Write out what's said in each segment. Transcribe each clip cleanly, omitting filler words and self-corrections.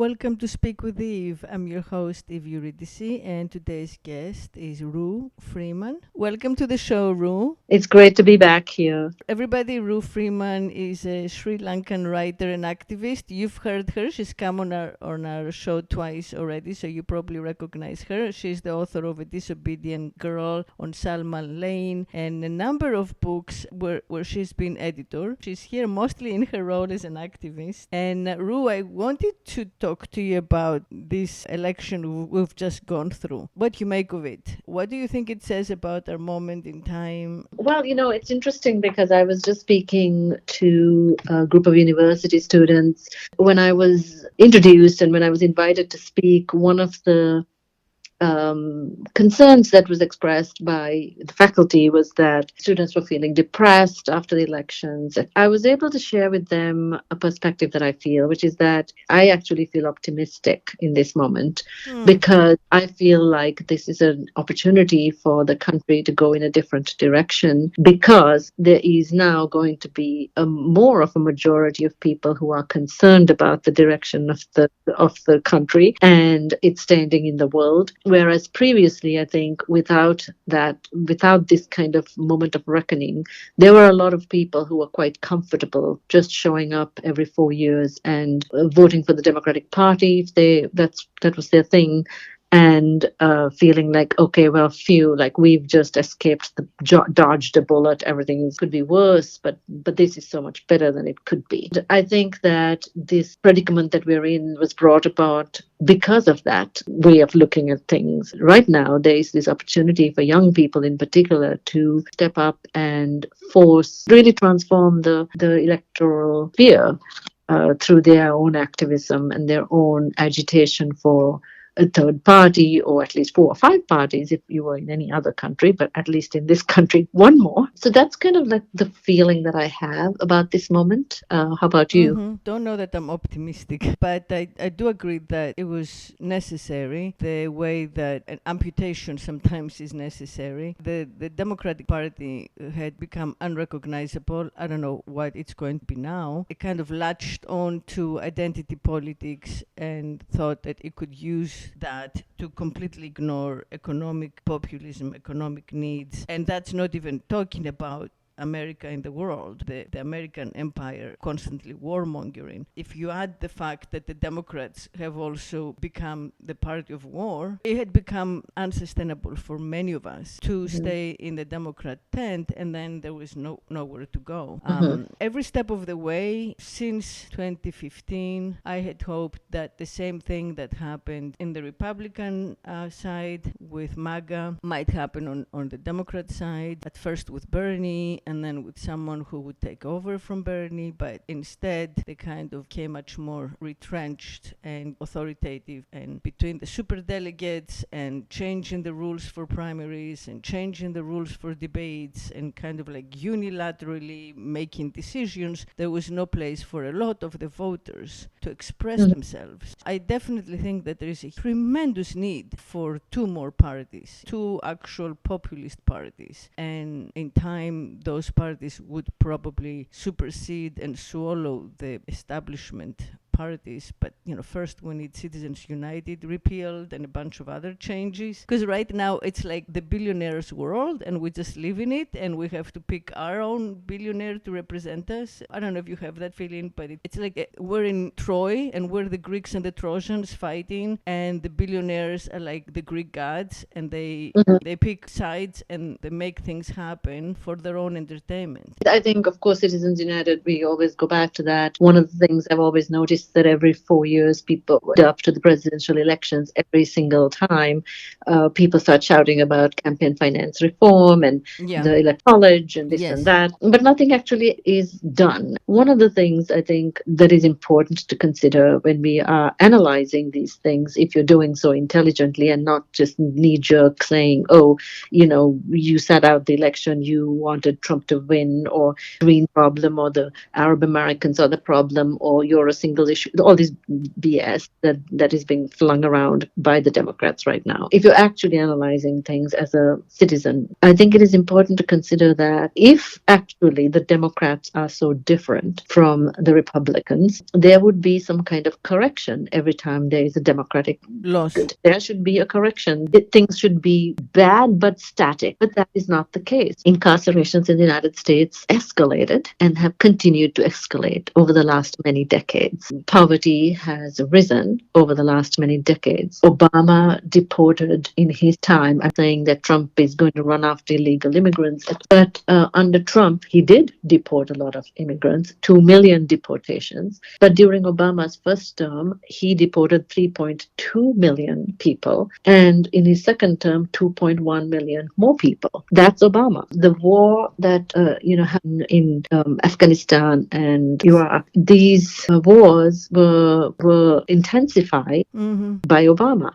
Welcome to Speak with Eve. I'm your host, Eurydice, and today's guest is Rue Freeman. Welcome to the show, Rue. It's great to be back here. Everybody, Rue Freeman is a Sri Lankan writer and activist. You've heard her. She's come on our show twice already, so you probably recognize her. She's the author of A Disobedient Girl on Salman Lane and a number of books where she's been editor. She's here mostly in her role as an activist. And Rue, I wanted to talk to you about this election we've just gone through. What do you make of it? What do you think it says about our moment in time? Well, it's interesting because I was just speaking to a group of university students. When I was introduced and when I was invited to speak, one of the concerns that was expressed by the faculty was that students were feeling depressed after the elections. I was able to share with them a perspective that I feel, which is that I actually feel optimistic in this moment because I feel like this is an opportunity for the country to go in a different direction because there is now going to be more of a majority of people who are concerned about the direction of the country and its standing in the world. Whereas previously, I think without this kind of moment of reckoning, there were a lot of people who were quite comfortable just showing up every 4 years and voting for the Democratic Party if that was their thing, and feeling like, okay, well, phew, like we've just escaped dodged a bullet. Everything could be worse, but this is so much better than it could be. I think that this predicament that we're in was brought about because of that way of looking at things. Right now, there is this opportunity for young people in particular to step up and really transform the electoral sphere through their own activism and their own agitation for a third party, or at least 4 or 5 parties if you were in any other country, but at least in this country, one more. So that's kind of like the feeling that I have about this moment. How about you? Don't know that I'm optimistic, but I do agree that it was necessary, the way that an amputation sometimes is necessary. The Democratic Party had become unrecognizable. I don't know what it's going to be now. It kind of latched on to identity politics and thought that it could use that to completely ignore economic populism, economic needs. And that's not even talking about America in the world, the American empire constantly warmongering. If you add the fact that the Democrats have also become the party of war, it had become unsustainable for many of us to stay in the Democrat tent, and then there was nowhere to go. Every step of the way since 2015, I had hoped that the same thing that happened in the Republican side with MAGA might happen on the Democrat side, at first with Bernie, and then with someone who would take over from Bernie, but instead they kind of became much more retrenched and authoritative, and between the superdelegates and changing the rules for primaries and changing the rules for debates and kind of like unilaterally making decisions, there was no place for a lot of the voters to express themselves. I definitely think that there is a tremendous need for two more parties, two actual populist parties, and in time those parties would probably supersede and swallow the establishment parties. But first we need Citizens United repealed and a bunch of other changes, because right now it's like the billionaires world and we just live in it and we have to pick our own billionaire to represent us. I don't know if you have that feeling, but it's like we're in Troy and we're the Greeks and the Trojans fighting, and the billionaires are like the Greek gods, and they pick sides and they make things happen for their own entertainment. I think, of course, Citizens United, we always go back to that. One of the things I've always noticed that every 4 years, people up to the presidential elections, every single time, people start shouting about campaign finance reform and the electoral college and this and that, but nothing actually is done. One of the things I think that is important to consider when we are analyzing these things, if you're doing so intelligently and not just knee-jerk saying, oh, you sat out the election, you wanted Trump to win, or green problem, or the Arab Americans are the problem, or you're a single issue all this BS that is being flung around by the Democrats right now. If you're actually analyzing things as a citizen, I think it is important to consider that if actually the Democrats are so different from the Republicans, there would be some kind of correction every time there is a Democratic loss. There should be a correction. Things should be bad but static, but that is not the case. Incarcerations in the United States escalated and have continued to escalate over the last many decades. Poverty has risen over the last many decades. Obama deported in his time. I'm saying that Trump is going to run after illegal immigrants, but under Trump, he did deport a lot of immigrants, 2 million deportations. But during Obama's first term, he deported 3.2 million people, and in his second term, 2.1 million more people. That's Obama. The war that happened in Afghanistan and Iraq, these wars were intensified by Obama.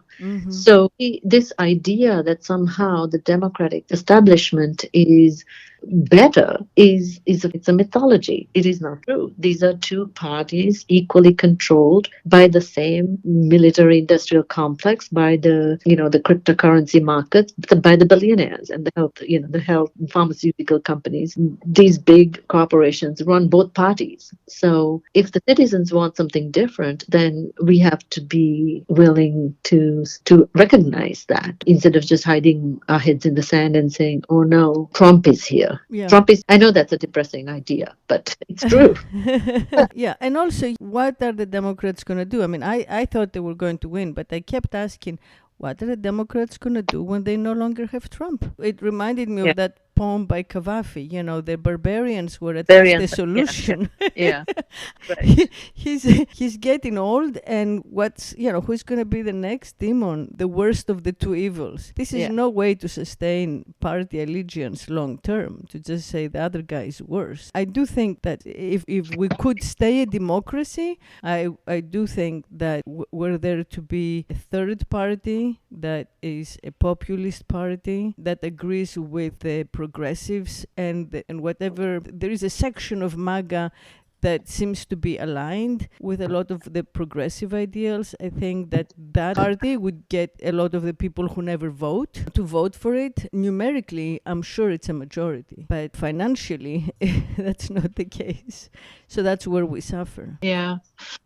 So this idea that somehow the Democratic establishment is better it's a mythology. It is not true. These are two parties equally controlled by the same military industrial complex, by the the cryptocurrency markets, by the billionaires and the health pharmaceutical companies. These big corporations run both parties. So if the citizens want something different, then we have to be willing to recognize that, instead of just hiding our heads in the sand and saying, oh no, Trump is here. Yeah. Trump is, I know that's a depressing idea, but it's true. Yeah, and also, what are the Democrats going to do? I mean, I thought they were going to win, but I kept asking, what are the Democrats going to do when they no longer have Trump? It reminded me of that poem by Cavafy, the barbarians were at least the solution. Yeah. Right. He's getting old, and who's going to be the next demon, the worst of the two evils? This is no way to sustain party allegiance long term, to just say the other guy is worse. I do think that if we could stay a democracy, I do think that we're there to be a third party that is a populist party that agrees with the progressives and whatever. There is a section of MAGA that seems to be aligned with a lot of the progressive ideals. I think that party would get a lot of the people who never vote to vote for it. Numerically, I'm sure it's a majority, but financially, that's not the case. So that's where we suffer. Yeah.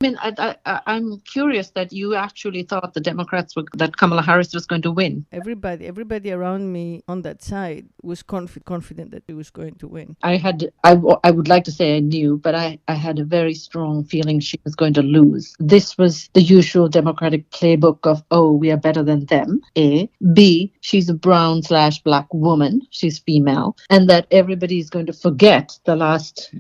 I mean, I'm curious that you actually thought the Democrats that Kamala Harris was going to win. Everybody around me on that side was confident that he was going to win. I would like to say I knew, but I had a very strong feeling she was going to lose. This was the usual Democratic playbook of, oh, we are better than them, A. B, she's a brown/black woman. She's female. And that everybody is going to forget the last,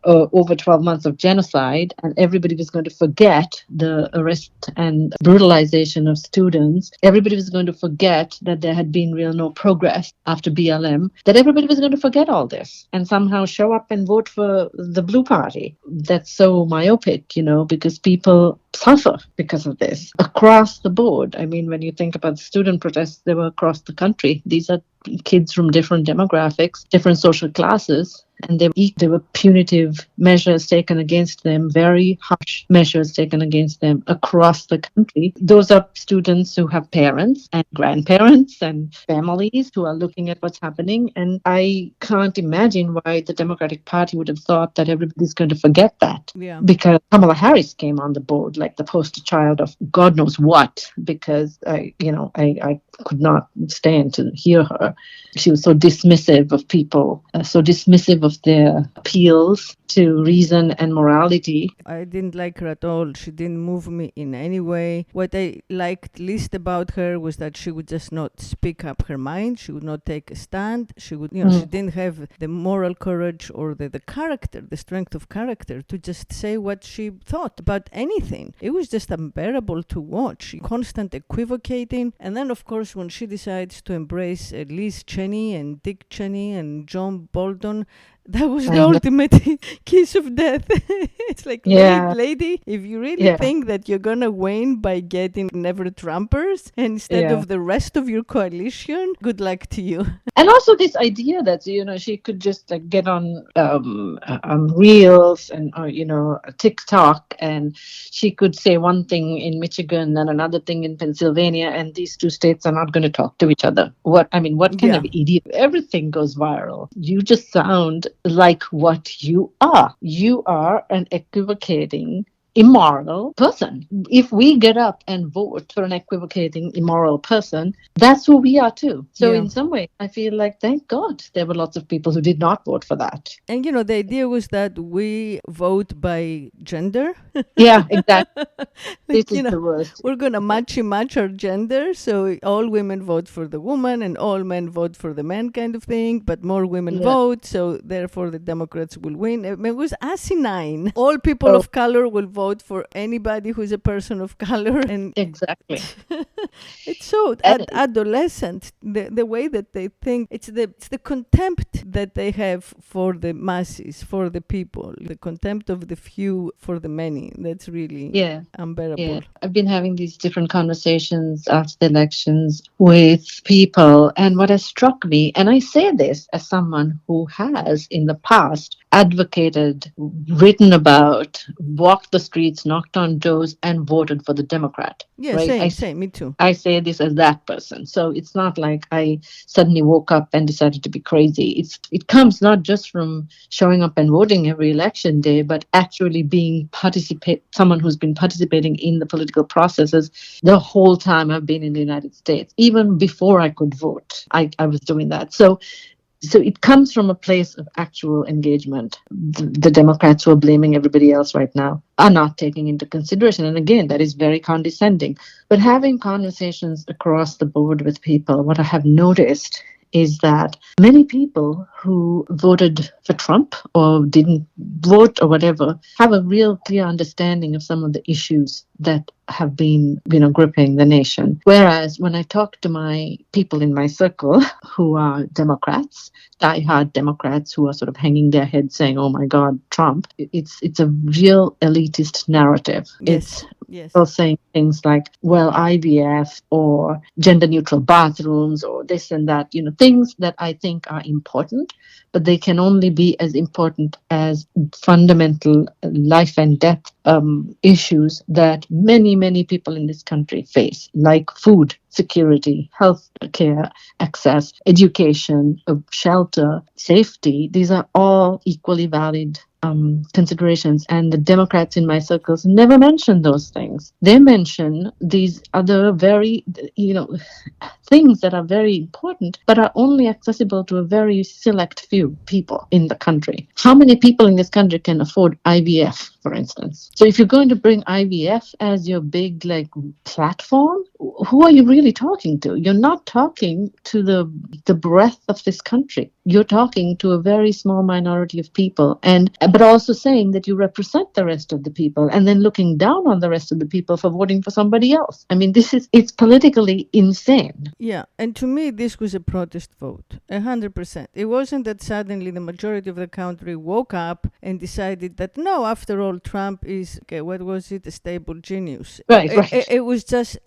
over 12 months of genocide, and everybody was going to forget the arrest and brutalization of students. Everybody was going to forget that there had been no progress after BLM, that everybody was going to forget all this and somehow show up and vote for the blue party. That's so myopic, because people suffer because of this across the board. I mean, when you think about student protests, they were across the country. These are kids from different demographics, different social classes, and there were punitive measures taken against them, very harsh measures taken against them across the country. Those are students who have parents and grandparents and families who are looking at what's happening. And I can't imagine why the Democratic Party would have thought that everybody's going to forget that. Yeah. Because Kamala Harris came on the board like the poster child of God knows what, because I could not stand to hear her. She was so dismissive of people, so dismissive of their appeals to reason and morality. I didn't like her at all. She didn't move me in any way. What I liked least about her was that she would just not speak up her mind. She would not take a stand. She would, she didn't have the moral courage or the character, the strength of character to just say what she thought about anything. It was just unbearable to watch. Constant equivocating. And then, of course, when she decides to embrace Liz Cheney and Dick Cheney and John Bolton, that was the ultimate kiss of death. It's like, Yeah. lady, if you really Yeah. think that you're gonna win by getting never Trumpers instead Yeah. of the rest of your coalition, good luck to you. And also this idea that she could just like get on Reels and or TikTok, and she could say one thing in Michigan and another thing in Pennsylvania, and these two states are not going to talk to each other. What kind Yeah. of idiot? Everything goes viral. You just sound like what you are. You are an equivocating, immoral person. If we get up and vote for an equivocating, immoral person, that's who we are too. So Yeah. in some way, I feel like, thank God there were lots of people who did not vote for that. And the idea was that we vote by gender. Yeah, exactly. This Like, is the worst. we're going to match our gender. So all women vote for the woman and all men vote for the man kind of thing. But more women Yeah. vote. So therefore the Democrats will win. It was asinine. All people Oh. of color will vote for anybody who's a person of color. And Exactly. it's so adolescent, the way that they think. It's the contempt that they have for the masses, for the people, the contempt of the few for the many. That's really Yeah. unbearable. Yeah. I've been having these different conversations after the elections with people, and what has struck me, and I say this as someone who has in the past advocated, written about, walked the streets, knocked on doors, and voted for the Democrat. Yeah, right? same, me too. I say this as that person. So it's not like I suddenly woke up and decided to be crazy. It comes not just from showing up and voting every election day, but actually being someone who's been participating in the political processes the whole time I've been in the United States. Even before I could vote, I was doing that. So it comes from a place of actual engagement. The Democrats who are blaming everybody else right now are not taking into consideration. And again, that is very condescending. But having conversations across the board with people, what I have noticed is that many people who voted for Trump or didn't vote or whatever have a real clear understanding of some of the issues that have been, gripping the nation. Whereas when I talk to my people in my circle who are Democrats, diehard Democrats who are sort of hanging their heads saying, "Oh my God, Trump," it's a real elitist narrative. Yes. People saying things like, well, IVF or gender neutral bathrooms or this and that, things that I think are important, but they can only be as important as fundamental life and death issues that many, many people in this country face, like food security, health care access, education, shelter, safety. These are all equally valid considerations, and the Democrats in my circles never mention those things. They mention these other very, things that are very important, but are only accessible to a very select few people in the country. How many people in this country can afford IVF, for instance? So if you're going to bring IVF as your big platform, who are you really talking to? You're not talking to the breadth of this country. You're talking to a very small minority of people, but also saying that you represent the rest of the people, and then looking down on the rest of the people for voting for somebody else. I mean, it's politically insane. Yeah, and to me, this was a protest vote, 100%. It wasn't that suddenly the majority of the country woke up and decided that, no, after all, Trump is, a stable genius. Right. It was just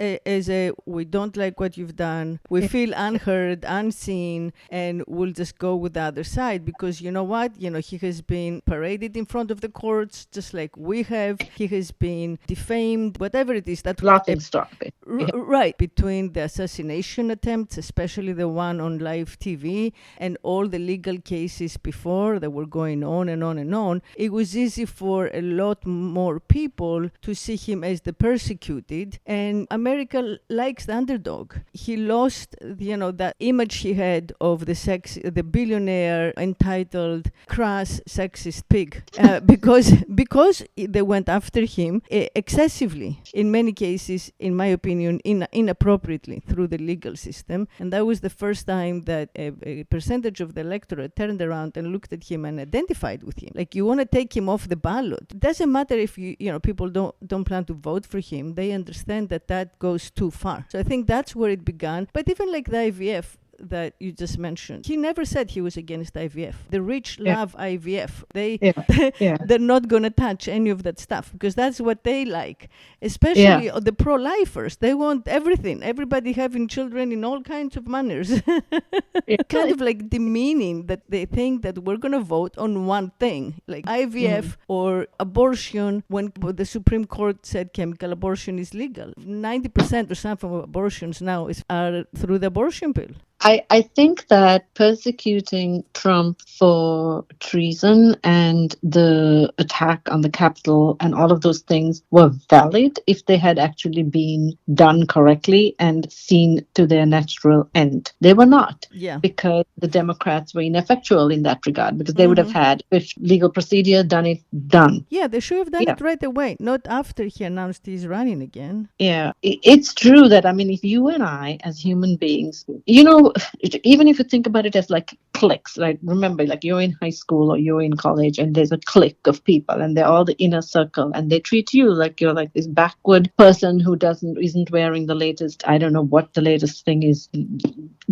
we don't like what you've done, we feel unheard, unseen, and we'll just go with the other side because you know what? He has been paraded in front of the courts just like we have. He has been defamed, whatever it is. That laughing stock. Right, between the assassination attempts, especially the one on live TV, and all the legal cases before that were going on and on and on, it was easy for a lot more people to see him as the persecuted. And America likes the underdog. He lost, that image he had of the billionaire, entitled, crass, sexist pig, because they went after him excessively, in many cases, in my opinion, inappropriately through the legal system. And that was the first time that a percentage of the electorate turned around and looked at him and identified with him. Like, you want to take him off the ballot. It doesn't matter if people don't plan to vote for him. They understand that goes too far. So I think that's where it began. But even like the IVF, that you just mentioned. He never said he was against IVF. The rich Yeah. love IVF. They Yeah. Yeah. they're not gonna touch any of that stuff because that's what they like. Yeah. Especially the pro-lifers. They want everything. Everybody having children in all kinds of manners. Yeah. Kind of like demeaning that they think that we're going to vote on one thing, like IVF or abortion, when the Supreme Court said chemical abortion is legal. 90% or something of abortions now are through the abortion pill. I think that persecuting Trump for treason and the attack on the Capitol and all of those things were valid if they had actually been done correctly and seen to their natural end. They were not. Yeah. Because the Democrats were ineffectual in that regard, because they would have had, if legal procedure, done. Yeah, they should have done it right away, not after he announced he's running again. Yeah, it's true that, I mean, if you and I, as human beings, even if you think about it as like cliques, like remember, like you're in high school or you're in college and there's a clique of people and they're all the inner circle and they treat you like you're like this backward person who isn't wearing the latest, I don't know what the latest thing is,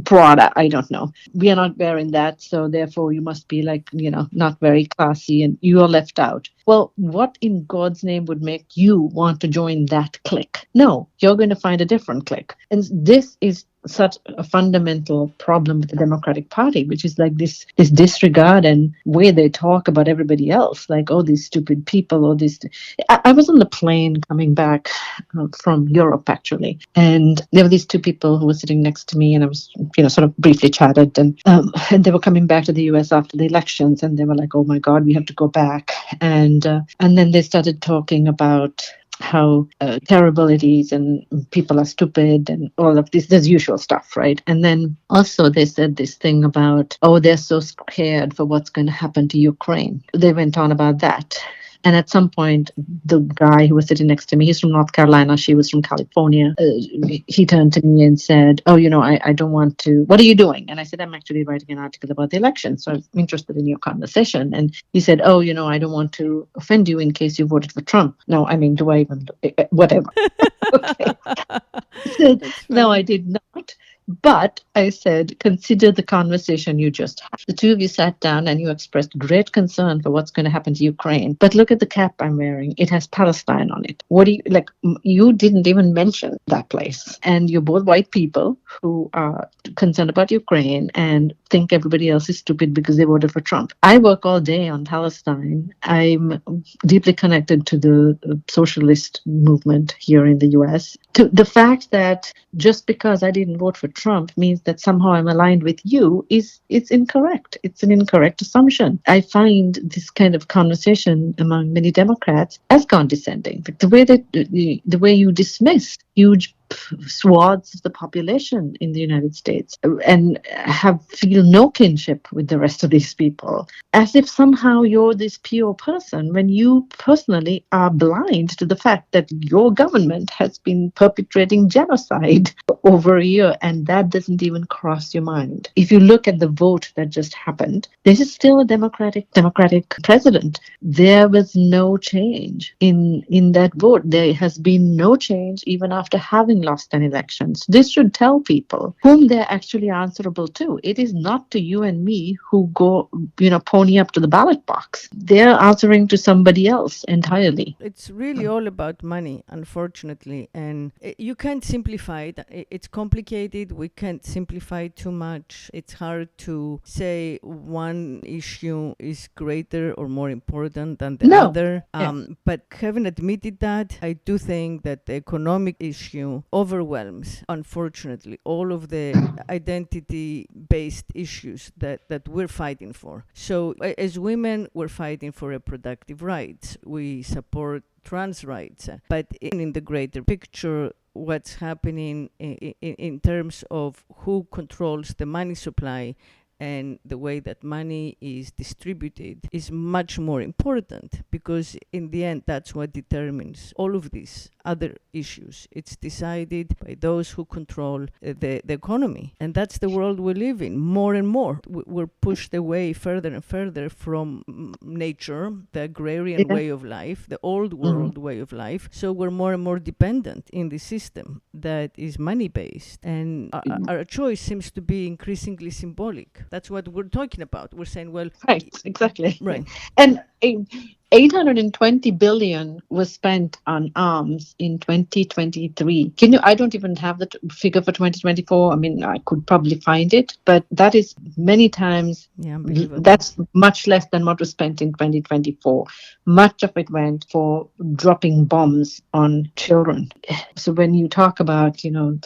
Prada, I don't know. We are not wearing that, so therefore you must be like, not very classy and you are left out. Well, what in God's name would make you want to join that clique? No, you're going to find a different clique. And this is such a fundamental problem with the Democratic Party, which is like this disregard and way they talk about everybody else, like, oh, these stupid people, or this. I was on the plane coming back from Europe, actually, and there were these two people who were sitting next to me, and I was, sort of briefly chatted, and they were coming back to the US after the elections, and they were like, oh my God, we have to go back, and then they started talking about how terrible it is and people are stupid and all of this, the usual stuff, right? And then also they said this thing about, oh, they're so scared for what's going to happen to Ukraine. They went on about that. And at some point, the guy who was sitting next to me, he's from North Carolina, she was from California, he turned to me and said, oh, I don't want to, what are you doing? And I said, I'm actually writing an article about the election, so I'm interested in your conversation. And he said, oh, I don't want to offend you in case you voted for Trump. No, I mean, do I even, whatever. Okay. I said, no, I did not. But I said, consider the conversation you just had. The two of you sat down and you expressed great concern for what's going to happen to Ukraine. But look at the cap I'm wearing. It has Palestine on it. What do you, like, you didn't even mention that place. And you're both white people who are concerned about Ukraine and think everybody else is stupid because they voted for Trump. I work all day on Palestine. I'm deeply connected to the socialist movement here in the US. To the fact that just because I didn't vote for Trump means that somehow I'm aligned with you it's incorrect. It's an incorrect assumption. I find this kind of conversation among many Democrats as condescending. The way you dismiss huge swaths of the population in the United States and feel no kinship with the rest of these people, as if somehow you're this pure person when you personally are blind to the fact that your government has been perpetrating genocide for over a year, and that doesn't even cross your mind. If you look at the vote that just happened, this is still a democratic president. There was no change in that vote. There has been no change even after having lost an election. So this should tell people whom they're actually answerable to. It is not to you and me who go, pony up to the ballot box. They're answering to somebody else entirely. It's really all about money, unfortunately, and you can't simplify it. It's complicated. We can't simplify it too much. It's hard to say one issue is greater or more important than the other. But having admitted that, I do think that the economic issue overwhelms, unfortunately, all of the identity-based issues that we're fighting for. So as women, we're fighting for reproductive rights. We support trans rights. But in the greater picture, what's happening in terms of who controls the money supply and the way that money is distributed is much more important, because in the end that's what determines all of these other issues. It's decided by those who control the economy, and that's the world we live in. More and more we're pushed away further and further from nature, the agrarian Yeah. way of life, the old Mhm. world way of life. So we're more and more dependent in the system that is money based, and our choice seems to be increasingly symbolic. That's what we're talking about. We're saying, well, Right, exactly. right. And 820 billion was spent on arms in 2023. Can you? I don't even have the figure for 2024. I mean, I could probably find it, but that is many times. Yeah, unbelievable. That's much less than what was spent in 2024. Much of it went for dropping bombs on children. So when you talk about,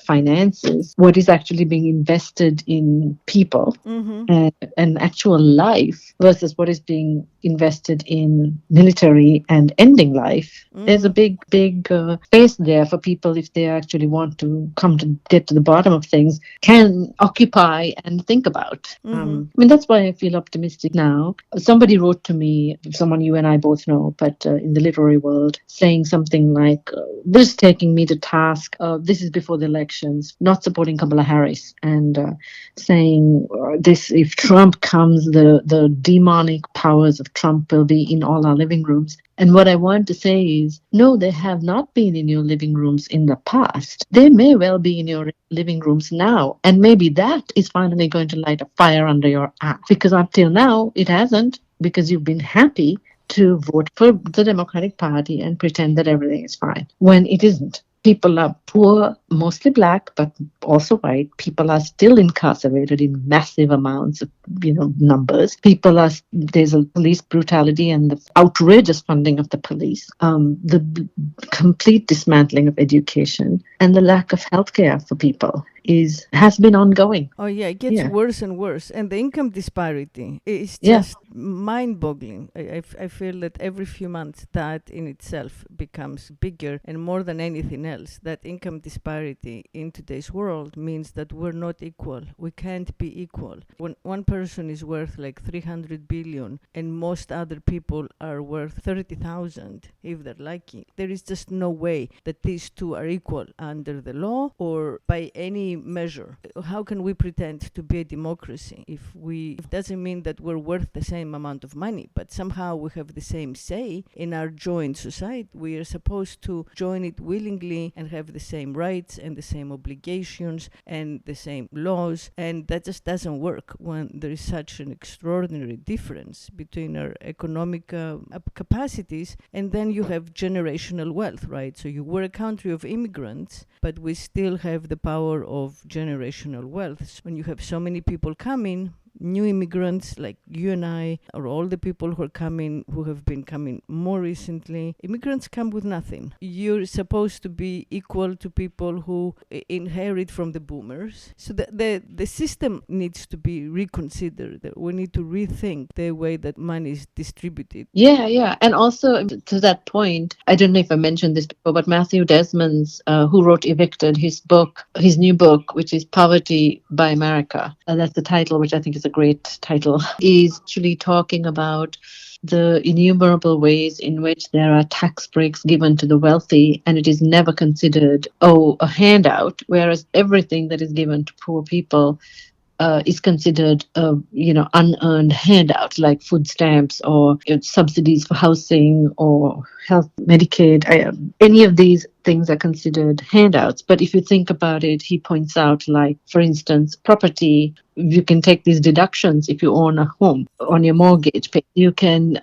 finances, what is actually being invested in people Mm-hmm. and actual life versus what is being invested in military and ending life. There's a Mm-hmm. big space there for people, if they actually want to come to get to the bottom of things, can occupy and think about. Mm-hmm. I mean, that's why I feel optimistic now. Somebody wrote to me, someone you and I both know, but in the literary world, saying something like, this taking me to task. This is before the elections, not supporting Kamala Harris, and saying this: if Trump comes, the demonic powers of Trump will be in all our living rooms. And what I want to say is, no, they have not been in your living rooms in the past. They may well be in your living rooms now. And maybe that is finally going to light a fire under your ass. Because up till now, it hasn't, because you've been happy to vote for the Democratic Party and pretend that everything is fine when it isn't. People are poor, mostly black, but also white. People are still incarcerated in massive amounts of, numbers. There's a police brutality and the outrageous funding of the police, complete dismantling of education, and the lack of healthcare for people has been ongoing. Oh yeah, it gets Yeah, worse and worse, and the income disparity is yeah. just mind-boggling. I feel that every few months that in itself becomes bigger, and more than anything else, that income disparity in today's world means that we're not equal. We can't be equal. When one person is worth like 300 billion, and most other people are worth 30,000, if they're lucky, there is just no way that these two are equal under the law or by any measure. How can we pretend to be a democracy if it doesn't mean that we're worth the same amount of money, but somehow we have the same say in our joint society? We are supposed to join it willingly and have the same rights and the same obligations and the same laws, and that just doesn't work when there is such an extraordinary difference between our economic capacities, and then you have generational wealth, right? So we're a country of immigrants, but we still have the power of generational wealth. So when you have so many people coming, new immigrants like you and I, or all the people who have been coming more recently, immigrants come with nothing. You're supposed to be equal to people who inherit from the boomers. So the system needs to be reconsidered. We need to rethink the way that money is distributed. Yeah, yeah. And also to that point, I don't know if I mentioned this before, but Matthew Desmond's, who wrote Evicted, his new book, which is Poverty by America, that's the title, which I think is a great title, is actually talking about the innumerable ways in which there are tax breaks given to the wealthy, and it is never considered, a handout, whereas everything that is given to poor people is considered, unearned handout, like food stamps or subsidies for housing or health, Medicaid. Any of these things are considered handouts. But if you think about it, he points out, like, for instance, property. You can take these deductions if you own a home on your mortgage. You can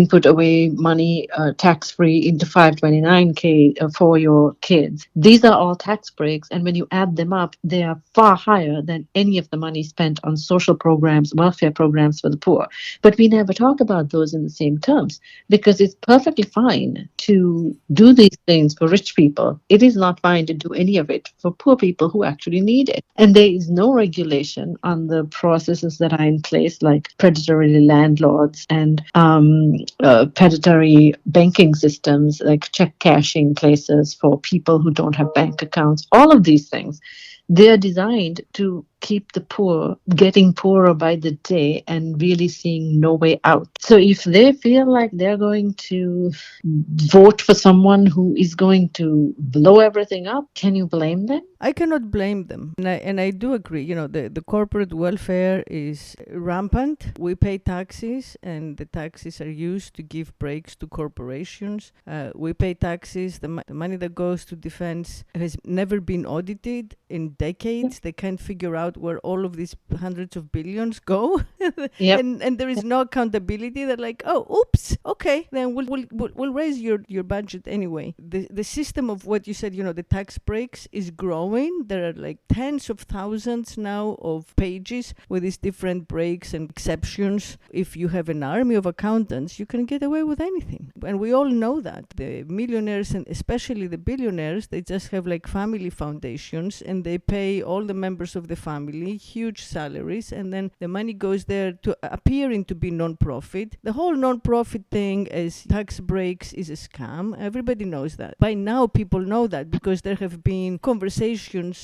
put away money tax free into 529K for your kids. These are all tax breaks, and when you add them up, they are far higher than any of the money spent on social programs, welfare programs for the poor. But we never talk about those in the same terms, because it's perfectly fine to do these things for rich people. It is not fine to do any of it for poor people who actually need it. And there is no regulation on the processes that are in place, like predatory landlords and predatory banking systems, like check cashing places for people who don't have bank accounts. All of these things, they're designed to keep the poor getting poorer by the day and really seeing no way out. So if they feel like they're going to vote for someone who is going to blow everything up, can you blame them? I cannot blame them. And I do agree, the corporate welfare is rampant. We pay taxes, and the taxes are used to give breaks to corporations. We pay taxes. The money that goes to defense has never been audited in decades. They can't figure out where all of these hundreds of billions go. Yep. And there is no accountability. They're like, oh, oops, okay, then we'll raise your budget anyway. The system of what you said, the tax breaks is growing. There are like tens of thousands now of pages with these different breaks and exceptions. If you have an army of accountants, you can get away with anything. And we all know that. The millionaires, and especially the billionaires, they just have like family foundations, and they pay all the members of the family huge salaries, and then the money goes there to appearing to be non-profit. The whole non-profit thing as tax breaks is a scam. Everybody knows that. By now people know that because there have been conversations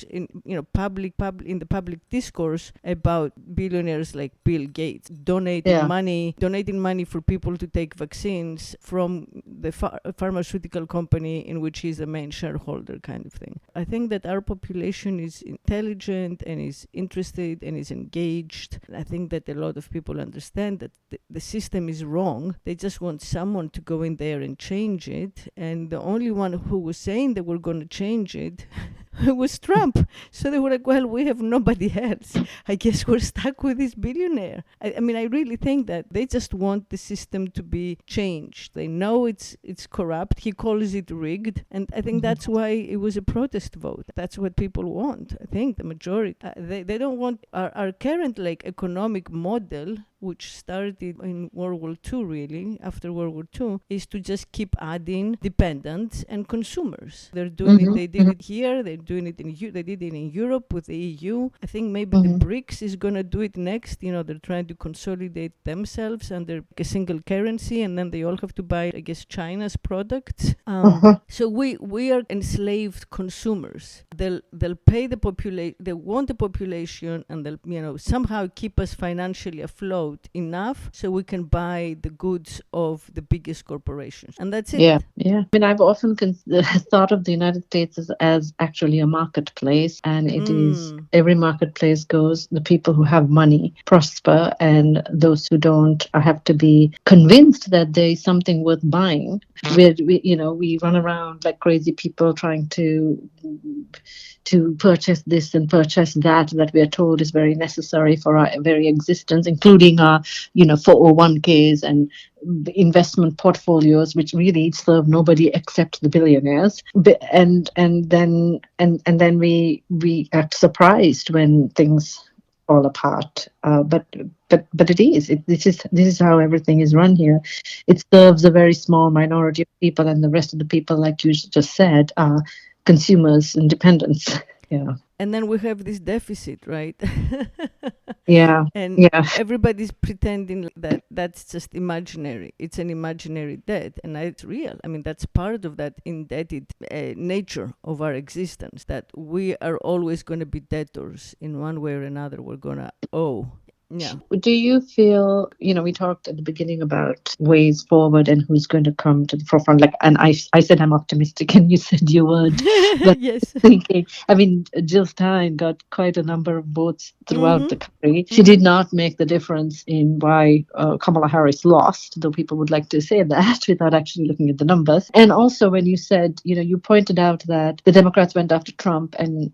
in public in the public discourse about billionaires like Bill Gates donating money for people to take vaccines from the pharmaceutical company in which he's the main shareholder, kind of thing. I think that our population is intelligent and is interested and is engaged. I think that a lot of people understand that the system is wrong. They just want someone to go in there and change it. And the only one who was saying that we're going to change it was Trump. So they were like, well, we have nobody else. I guess we're stuck with this billionaire. I mean, I really think that they just want the system to be changed. They know it's corrupt. He calls it rigged. And I think that's why it was a protest vote. That's what people want. I think the majority. They don't want our current economic model, which started in World War II, really, after World War II, is to just keep adding dependents and consumers. They're doing it. They did it here. They're doing it they did it in Europe with the EU. I think maybe the BRICS is going to do it next. They're trying to consolidate themselves under a single currency, and then they all have to buy, I guess, China's products. So we are enslaved consumers. They'll pay the population. They want the population, and they'll somehow keep us financially afloat enough so we can buy the goods of the biggest corporations, and that's it. Yeah. I mean, I've often thought of the United States as actually a marketplace, and it is every marketplace goes. The people who have money prosper, and those who don't have to be convinced that there is something worth buying. We run around like crazy people trying to purchase this and purchase that we are told is very necessary for our very existence, including our 401ks and investment portfolios, which really serve nobody except the billionaires. And then we act surprised when things fall apart. But this is how everything is run here. It serves a very small minority of people, and the rest of the people, like you just said, are consumers and dependents. Yeah. And then we have this deficit, right? And everybody's pretending that that's just imaginary. It's an imaginary debt, and it's real. I mean, that's part of that indebted nature of our existence, that we are always going to be debtors in one way or another. We're going to owe. Yeah. Do you feel, we talked at the beginning about ways forward and who's going to come to the forefront? And I said I'm optimistic, and you said you weren't. But yes. Thinking, I mean, Jill Stein got quite a number of votes throughout the country. She did not make the difference in why Kamala Harris lost, though people would like to say that without actually looking at the numbers. And also, when you said, you pointed out that the Democrats went after Trump, and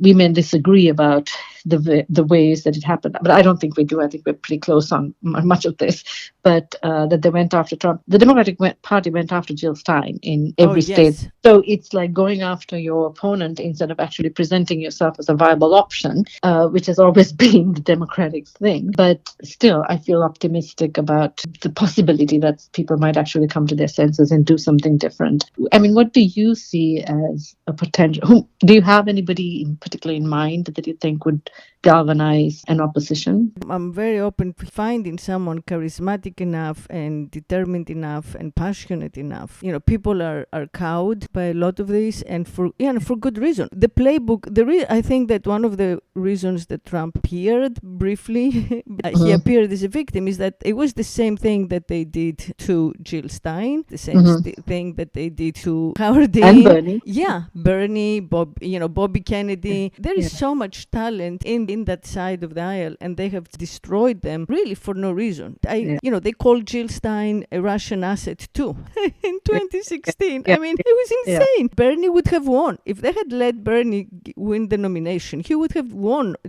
we may disagree about the ways that it happened, but I don't think we do. I think we're pretty close on much of this. But that they went after Trump. The Democratic Party went after Jill Stein in every state. So it's like going after your opponent instead of actually presenting yourself as a viable option, which has always been the Democratic thing. But still, I feel optimistic about the possibility that people might actually come to their senses and do something different. I mean, what do you see as a potential? Do you have anybody in particular in mind that you think would galvanize an opposition? I'm very open to finding someone charismatic enough and determined enough and passionate enough. People are cowed by a lot of this, and for good reason. The playbook, I think that one of the reasons that Trump appeared briefly, he appeared as a victim, is that it was the same thing that they did to Jill Stein, the same thing that they did to Howard Dean. And Bernie. Yeah, Bernie, Bobby Kennedy. There is so much talent in that side of the aisle, and they have destroyed them really for no reason. They called Jill Stein a Russian asset too in 2016. I mean, it was insane. Bernie would have won. If they had let Bernie win the nomination, he would have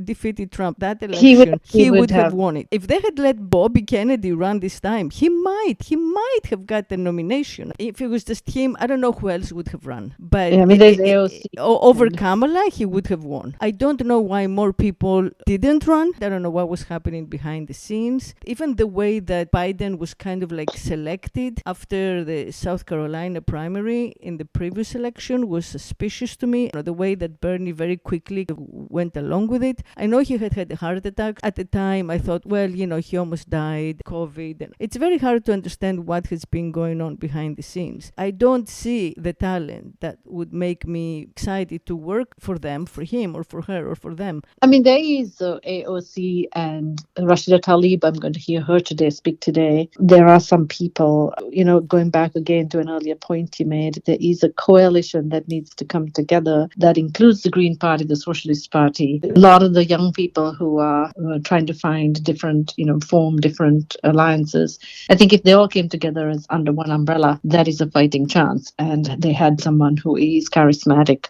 defeated Trump that election. He would have won it. If they had let Bobby Kennedy run this time, he might have got the nomination. If it was just him, I don't know who else would have run. But over Kamala, he would have won. I don't know why more people didn't run. I don't know what was happening behind the scenes. Even the way that Biden was kind of like selected after the South Carolina primary in the previous election was suspicious to me. The way that Bernie very quickly went along with it. I know he had a heart attack. At the time, I thought, well, he almost died, COVID. It's very hard to understand what has been going on behind the scenes. I don't see the talent that would make me excited to work for them, for him or for her or for them. I mean, there is AOC and Rashida Tlaib. I'm going to hear her speak today. There are some people, going back again to an earlier point you made, there is a coalition that needs to come together that includes the Green Party, the Socialist Party, a lot of the young people who are trying to find different, form different alliances. I think if they all came together as under one umbrella, that is a fighting chance. And they had someone who is charismatic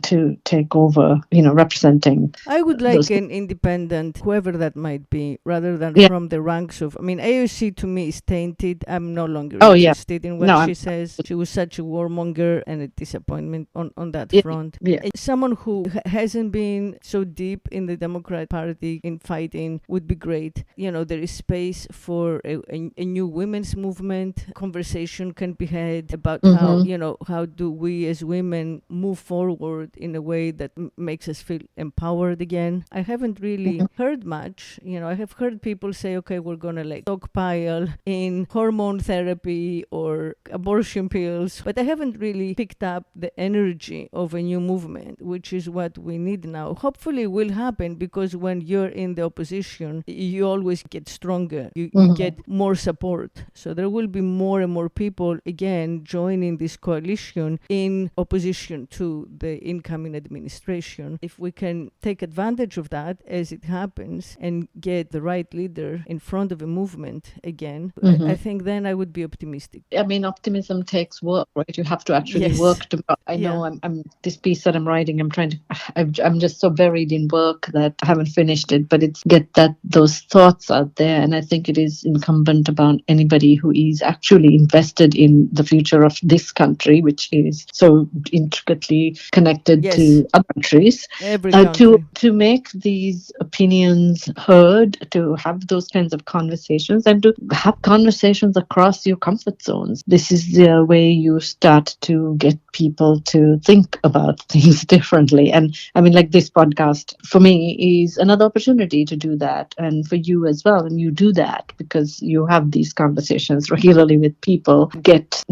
to take over, representing. I would like an independent, whoever that might be, rather than from the ranks of. I mean, AOC to me is tainted. I'm no longer interested in what she says. She was such a warmonger and a disappointment on that front. Someone who hasn't been so deep in the Democrat Party in fighting would be great. There is space for a new women's movement. Conversation can be had about how do we as women move forward in a way that makes us feel empowered again. I haven't really heard much. I have heard people say, okay, we're gonna stockpile in hormone therapy or abortion pills, but I haven't really picked up the energy of a new movement, which is what we need now. Hopefully it will happen, because when you're in the opposition, you always get stronger. You get more support. So there will be more and more people again joining this coalition in opposition to the incoming administration. If we can take advantage of that as it happens and get the right leader in front of a movement again, I think then I would be optimistic. I mean, optimism takes work, right? You have to actually work to. I know I'm this piece that I'm writing. I'm just so buried in work that I haven't finished it, but it's get those thoughts out there, and I think it is incumbent upon anybody who is actually invested in the future of this country, which is so intricately connected to other countries, to make these opinions heard, to have those kinds of conversations, and to have conversations across your comfort zones. This is the way you start to get people to think about things differently. And I mean, like this podcast for me is another opportunity to do that, and for you as well. And you do that because you have these conversations regularly with people, get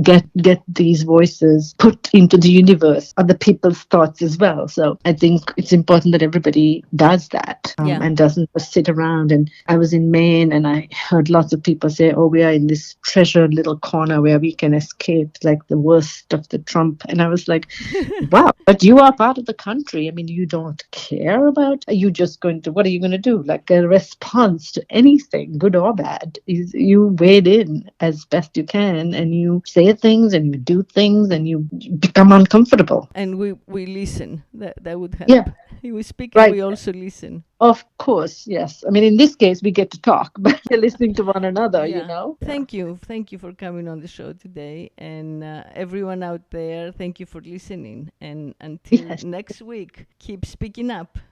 these voices put into the universe, other people's thoughts as well. So I think it's important that everybody does that and doesn't just sit around. And I was in Maine and I heard lots of people say, oh, we are in this treasured little corner where we can escape like the worst of the Trump. And I was like, wow, but you are part of the country. I mean, you don't care about, are you just going to, what are you going to do? Like a response to anything, good or bad, is you wade in as best you can and you say things and you do things and you become uncomfortable. And we listen. That would help. Yeah. We speak and we also listen. Of course, yes. I mean, in this case, we get to talk, but we're listening to one another, Thank you. Thank you for coming on the show today. And everyone out there, thank you for listening. And until next week, keep speaking up.